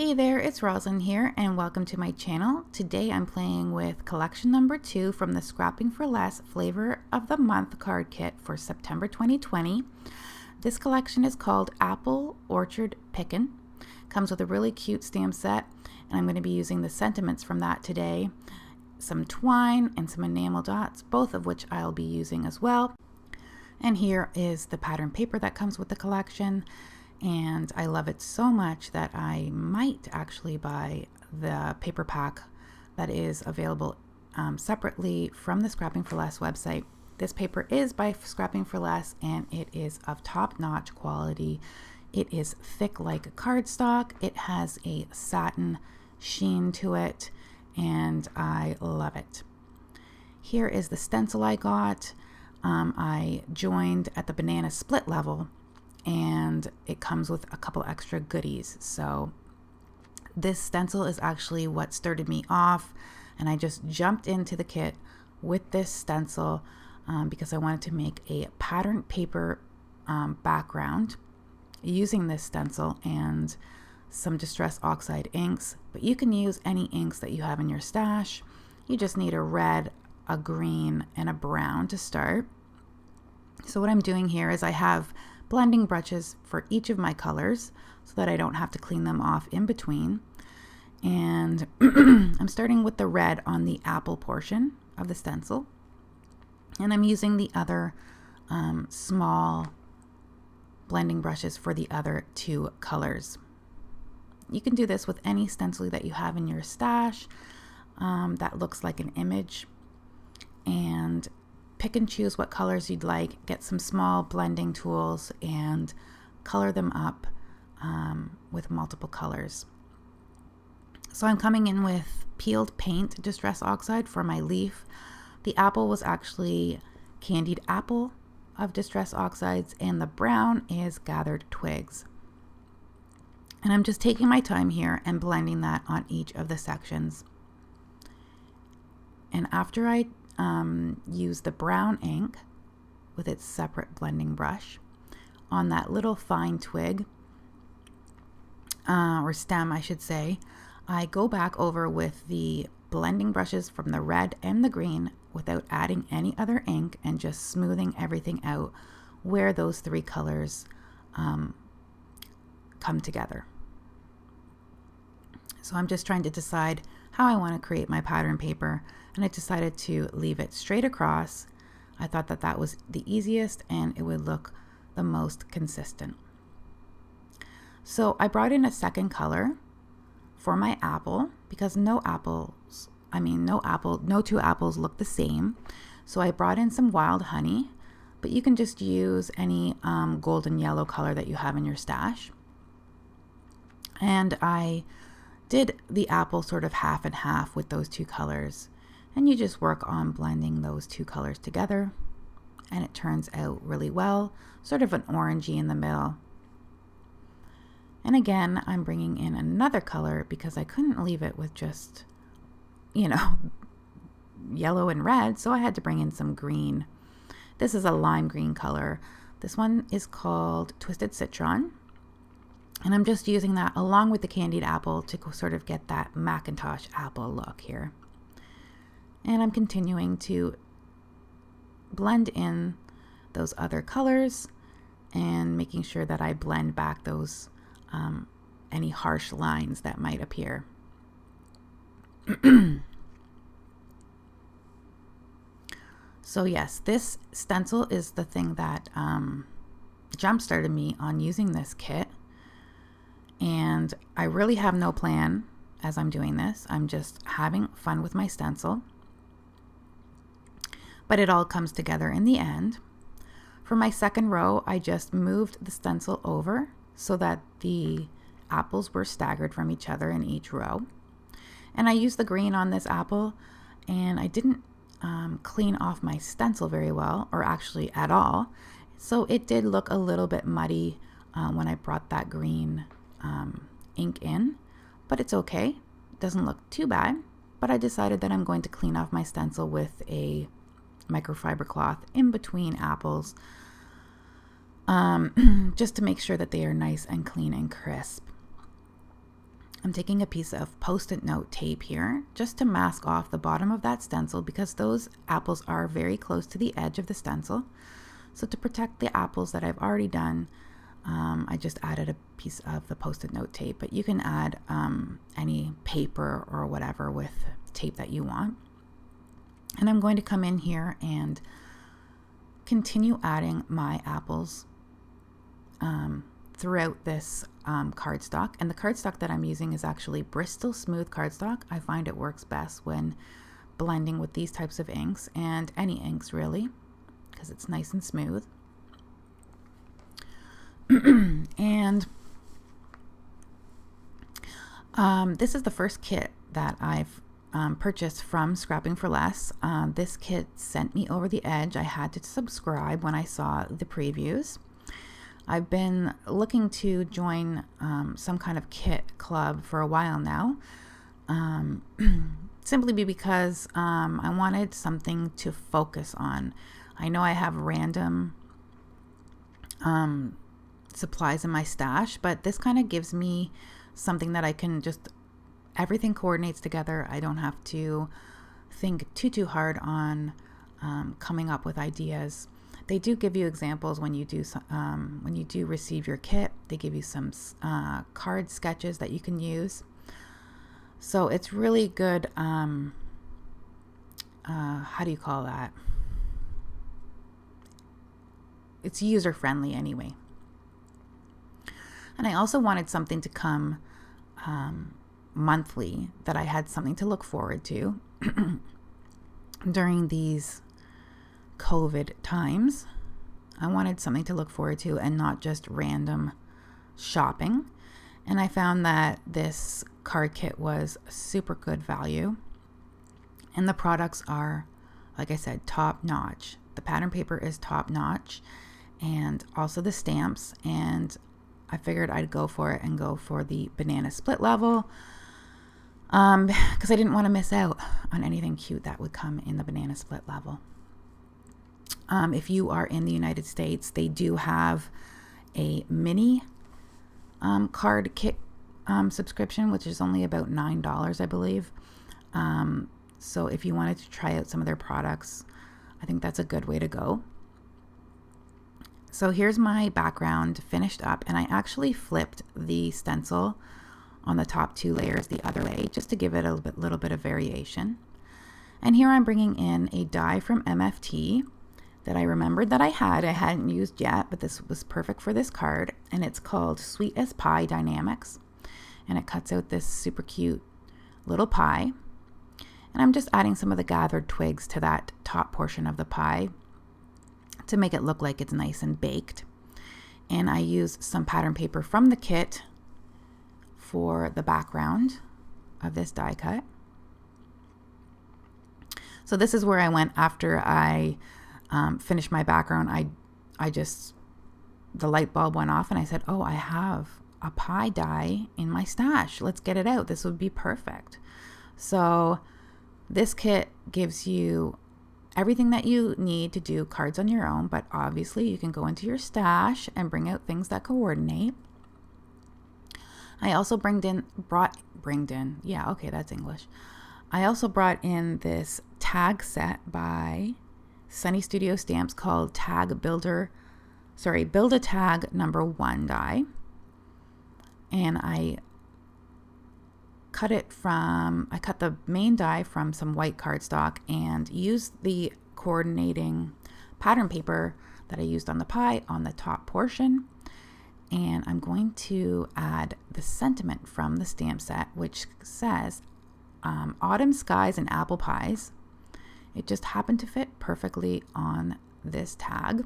Hey there, it's Roslyn here and welcome to my channel. Today I'm playing with collection number 2 from the Scrapping for Less Flavor of the Month card kit for September 2020. This collection is called Apple Orchard Pickin. Comes with a really cute stamp set and I'm going to be using the sentiments from that today. Some twine and some enamel dots, both of which I'll be using as well. And here is the pattern paper that comes with the collection. And I love it so much that I might actually buy the paper pack that is available separately from the Scrapping for Less website. This paper is by Scrapping for Less and it is of top-notch quality. It is thick like cardstock. It has a satin sheen to it and I love it. Here is the stencil I got. I joined at the banana split level and it comes with a couple extra goodies. So this stencil is actually what started me off, and I just jumped into the kit with this stencil because I wanted to make a pattern paper background using this stencil and some Distress Oxide inks, but you can use any inks that you have in your stash. You just need a red, a green, and a brown to start. So what I'm doing here is I have blending brushes for each of my colors so that I don't have to clean them off in between. And I'm starting with the red on the apple portion of the stencil. And I'm using the other small blending brushes for the other two colors. You can do this with any stencil that you have in your stash that looks like an image. And pick and choose what colors you'd like, get some small blending tools and color them up with multiple colors. So I'm coming in with peeled paint Distress Oxide for my leaf. The apple was actually candied apple of Distress Oxides and the brown is gathered twigs. And I'm just taking my time here and blending that on each of the sections. And after I use the brown ink with its separate blending brush on that little fine twig or stem I should say, I go back over with the blending brushes from the red and the green without adding any other ink and just smoothing everything out where those three colors come together. So I'm just trying to decide how I want to create my pattern paper, and I decided to leave it straight across. I thought that that was the easiest and it would look the most consistent. So I brought in a second color for my apple because no two apples look the same. So I brought in some wild honey, but you can just use any golden yellow color that you have in your stash. And I did the apple sort of half and half with those two colors. And you just work on blending those two colors together and it turns out really well, sort of an orangey in the middle. And again, I'm bringing in another color because I couldn't leave it with just, yellow and red, so I had to bring in some green. This is a lime green color. This one is called Twisted Citron. And I'm just using that along with the candied apple to sort of get that Macintosh apple look here. And I'm continuing to blend in those other colors and making sure that I blend back those any harsh lines that might appear. So yes, this stencil is the thing that jump-started me on using this kit. And I really have no plan as I'm doing this. I'm just having fun with my stencil. But it all comes together in the end. For my second row, I just moved the stencil over so that the apples were staggered from each other in each row. And I used the green on this apple, and I didn't clean off my stencil very well, or actually at all. So it did look a little bit muddy when I brought that green ink in, but it's okay. It doesn't look too bad, but I decided that I'm going to clean off my stencil with a microfiber cloth in between apples just to make sure that they are nice and clean and crisp. I'm taking a piece of Post-it note tape here just to mask off the bottom of that stencil because those apples are very close to the edge of the stencil. So to protect the apples that I've already done, I just added a piece of the Post-it note tape, but you can add any paper or whatever with tape that you want. And I'm going to come in here and continue adding my apples throughout this cardstock. And the cardstock that I'm using is actually Bristol Smooth cardstock. I find it works best when blending with these types of inks, and any inks really, because it's nice and smooth. And this is the first kit that I've purchased from Scrapping for Less. This kit sent me over the edge. I had to subscribe when I saw the previews. I've been looking to join some kind of kit club for a while now, simply because I wanted something to focus on. I know I have random supplies in my stash, but this kind of gives me something that I can just, everything coordinates together. I don't have to think too hard on coming up with ideas. They do give you examples when you do receive your kit. They give you some card sketches that you can use. So it's really good. How do you call that? It's user friendly anyway. And I also wanted something to come monthly, that I had something to look forward to during these COVID times. I wanted something to look forward to and not just random shopping. And I found that this card kit was super good value. And the products are, like I said, top notch. The pattern paper is top notch, and also the stamps. And I figured I'd go for it and go for the banana split level, because I didn't want to miss out on anything cute that would come in the banana split level. If you are in the United States, they do have a mini card kit subscription, which is only about $9, I believe. So if you wanted to try out some of their products, I think that's a good way to go. So here's my background finished up, and I actually flipped the stencil on the top two layers the other way just to give it a little bit of variation. And here I'm bringing in a die from MFT that I remembered that I hadn't used yet, but this was perfect for this card, and it's called Sweet as Pie Dynamics, and it cuts out this super cute little pie. And I'm just adding some of the gathered twigs to that top portion of the pie to make it look like it's nice and baked. And I used some pattern paper from the kit for the background of this die cut. So this is where I went after I finished my background. The light bulb went off and I said, oh, I have a pie die in my stash. Let's get it out. This would be perfect. So this kit gives you everything that you need to do cards on your own, but obviously you can go into your stash and bring out things that coordinate. I also brought in this tag set by Sunny Studio Stamps called Build a Tag number 1 die. And I cut the main die from some white cardstock and used the coordinating pattern paper that I used on the pie on the top portion. And I'm going to add the sentiment from the stamp set, which says autumn skies and apple pies. It just happened to fit perfectly on this tag.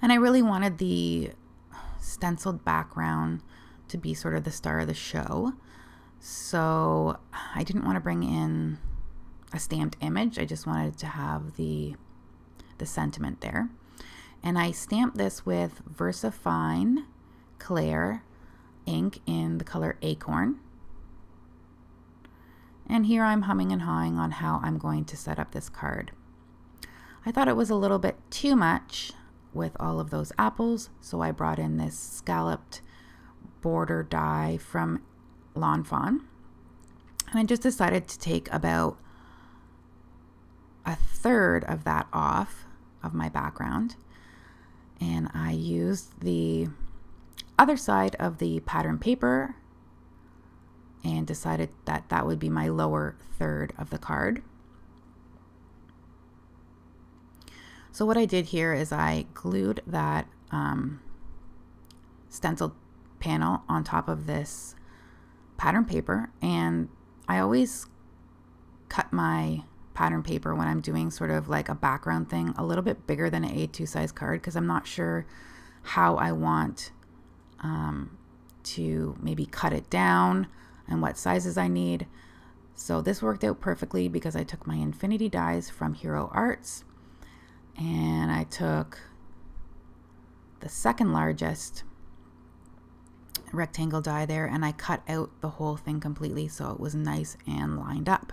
And I really wanted the stenciled background to be sort of the star of the show. So I didn't want to bring in a stamped image. I just wanted to have the sentiment there. And I stamped this with VersaFine Claire ink in the color Acorn. And here I'm humming and hawing on how I'm going to set up this card. I thought it was a little bit too much with all of those apples, so I brought in this scalloped border die from Lawn Fawn. And I just decided to take about a third of that off of my background. And I used the other side of the pattern paper and decided that that would be my lower third of the card. So what I did here is I glued that stenciled panel on top of this pattern paper, and I always cut my pattern paper when I'm doing sort of like a background thing a little bit bigger than an A2 size card, because I'm not sure how I want to maybe cut it down and what sizes I need. So this worked out perfectly because I took my infinity dies from Hero Arts, and I took the second largest rectangle die there, and I cut out the whole thing completely so it was nice and lined up.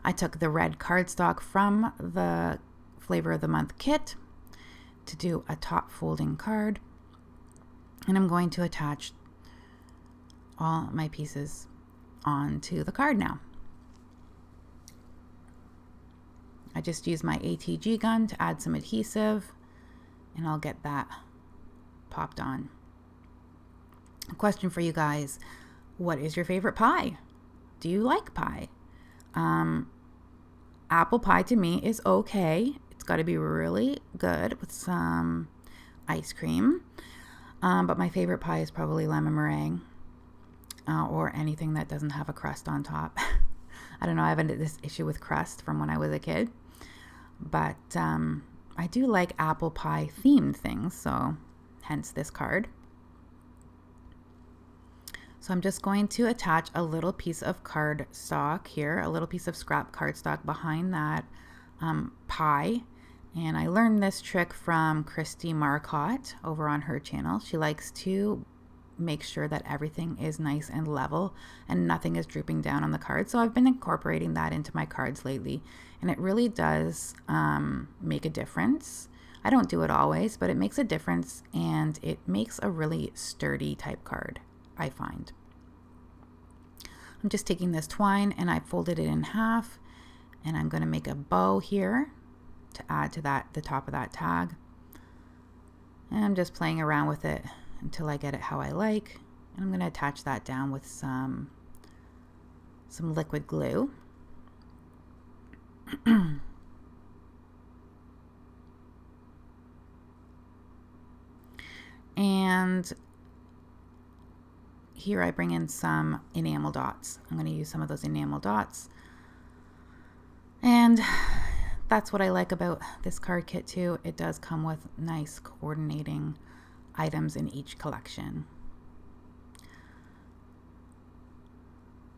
I took the red cardstock from the Flavor of the Month kit to do a top folding card, and I'm going to attach all my pieces onto the card now. I just used my ATG gun to add some adhesive, and I'll get that popped on. A question for you guys: what is your favorite pie? Do you like pie? Apple pie to me is okay. It's got to be really good with some ice cream. But my favorite pie is probably lemon meringue, or anything that doesn't have a crust on top. I don't know, I have this issue with crust from when I was a kid. But I do like apple pie themed things, so hence this card. So I'm just going to attach a little piece of cardstock here, a little piece of scrap cardstock behind that pie. And I learned this trick from Christy Marcotte over on her channel. She likes to make sure that everything is nice and level and nothing is drooping down on the card. So I've been incorporating that into my cards lately, and it really does make a difference. I don't do it always, but it makes a difference, and it makes a really sturdy type card, I find. I'm just taking this twine and I folded it in half, and I'm going to make a bow here to add to the top of that tag. And I'm just playing around with it until I get it how I like. And I'm going to attach that down with some liquid glue. And here I bring in some enamel dots. I'm going to use some of those enamel dots. And that's what I like about this card kit too. It does come with nice coordinating items in each collection.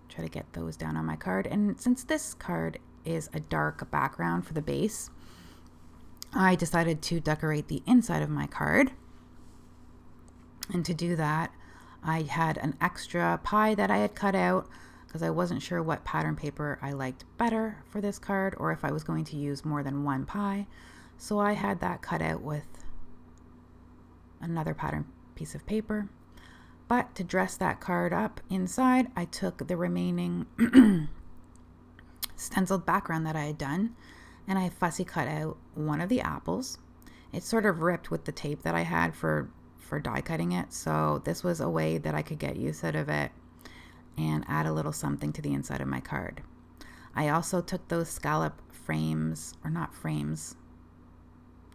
Try to get those down on my card. And since this card is a dark background for the base, I decided to decorate the inside of my card. And to do that, I had an extra pie that I had cut out because I wasn't sure what pattern paper I liked better for this card, or if I was going to use more than one pie. So I had that cut out with another pattern piece of paper. But to dress that card up inside, I took the remaining stenciled background that I had done, and I fussy cut out one of the apples. It sort of ripped with the tape that I had for die cutting it, so this was a way that I could get use out of it and add a little something to the inside of my card. I also took those scallop frames, or not frames,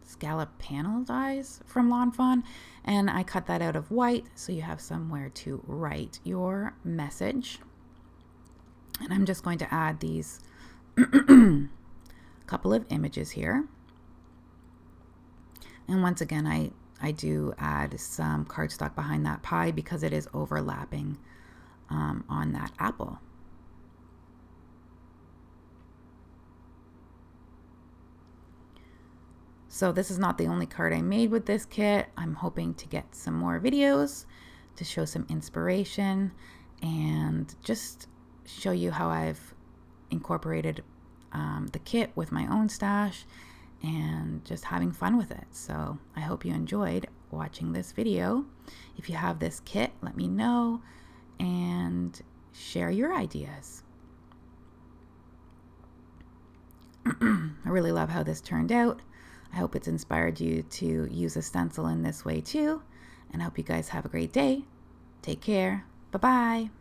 scallop panel dies from Lawn Fawn, and I cut that out of white so you have somewhere to write your message. And I'm just going to add these couple of images here. And once again, I do add some cardstock behind that pie because it is overlapping on that apple. So this is not the only card I made with this kit. I'm hoping to get some more videos to show some inspiration and just show you how I've incorporated the kit with my own stash and just having fun with it. So I hope you enjoyed watching this video. If you have this kit, let me know and share your ideas. I really love how this turned out. I hope it's inspired you to use a stencil in this way too, and I hope you guys have a great day. Take care. Bye-bye.